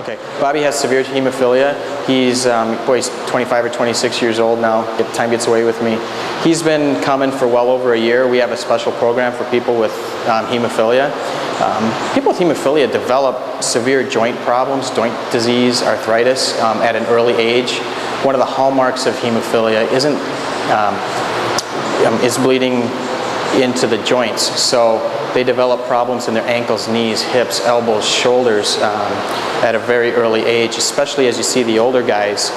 Okay, Bobby has severe hemophilia. He's 25 or 26 years old now. Time gets away with me. He's been coming for well over a year. We have a special program for people with hemophilia. People with hemophilia develop severe joint problems, joint disease, arthritis at an early age. One of the hallmarks of hemophilia is bleeding into the joints. So they develop problems in their ankles, knees, hips, elbows, shoulders at a very early age, especially as you see the older guys,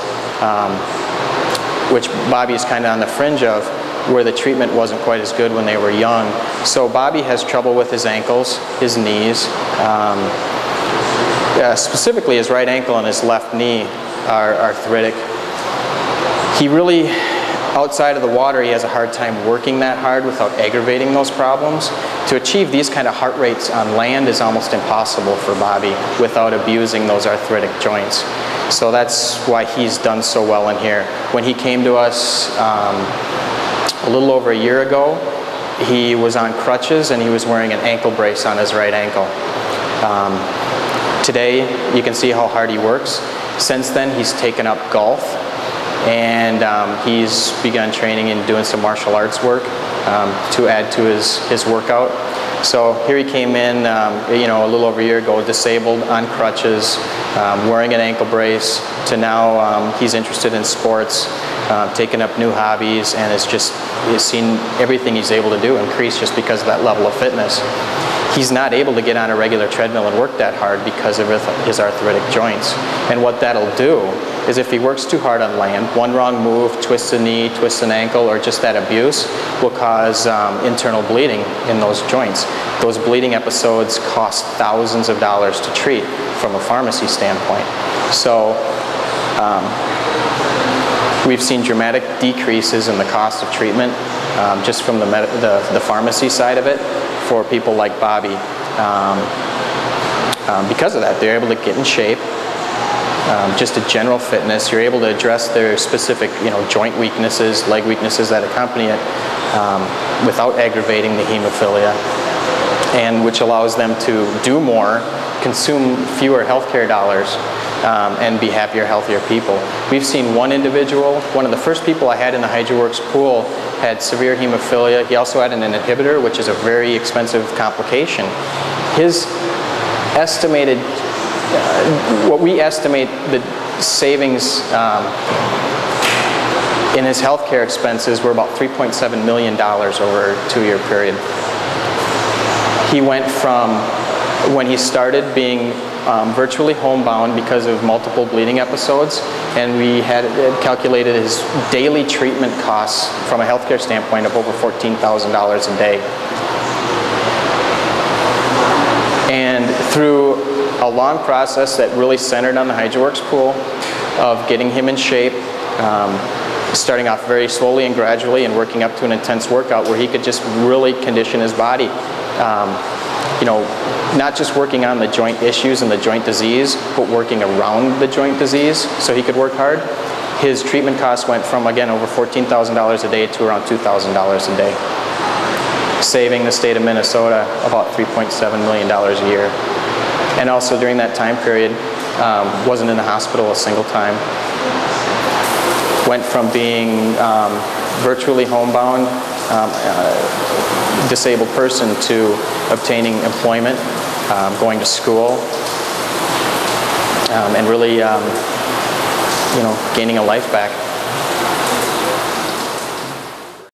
which Bobby is kind of on the fringe of, where the treatment wasn't quite as good when they were young. So Bobby has trouble with his ankles, his knees, specifically his right ankle and his left knee are arthritic. He really, outside of the water, he has a hard time working that hard without aggravating those problems. To achieve these kind of heart rates on land is almost impossible for Bobby without abusing those arthritic joints. So that's why he's done so well in here. When he came to us a little over a year ago, he was on crutches and he was wearing an ankle brace on his right ankle. Today, you can see how hard he works. Since then, he's taken up golf, and he's begun training and doing some martial arts work to add to his workout. So here he came in, a little over a year ago, disabled, on crutches, wearing an ankle brace, to now he's interested in sports, taking up new hobbies, and he's seen everything he's able to do increase just because of that level of fitness. He's not able to get on a regular treadmill and work that hard because of his arthritic joints. And what that'll do is, if he works too hard on land, one wrong move, twists a knee, twists an ankle, or just that abuse will cause internal bleeding in those joints. Those bleeding episodes cost thousands of dollars to treat from a pharmacy standpoint. So we've seen dramatic decreases in the cost of treatment just from the pharmacy side of it for people like Bobby. Because of that, they're able to get in shape. Just a general fitness, you're able to address their specific, joint weaknesses, leg weaknesses that accompany it without aggravating the hemophilia, and which allows them to do more, consume fewer healthcare dollars, and be happier, healthier people. We've seen one individual, one of the first people I had in the HydroWorks pool, had severe hemophilia. He also had an inhibitor, which is a very expensive complication. His estimated, what we estimate the savings in his healthcare expenses were about $3.7 million over a 2-year period. He went from, when he started, being virtually homebound because of multiple bleeding episodes, and we had calculated his daily treatment costs from a healthcare standpoint of over $14,000 a day. And through a long process that really centered on the HydroWorks pool of getting him in shape, starting off very slowly and gradually and working up to an intense workout where he could just really condition his body. Not just working on the joint issues and the joint disease, but working around the joint disease so he could work hard. His treatment costs went from, again, over $14,000 a day to around $2,000 a day, saving the state of Minnesota about $3.7 million a year. And also during that time period, wasn't in the hospital a single time. Went from being virtually homebound, disabled person, to obtaining employment, going to school, and really, gaining a life back.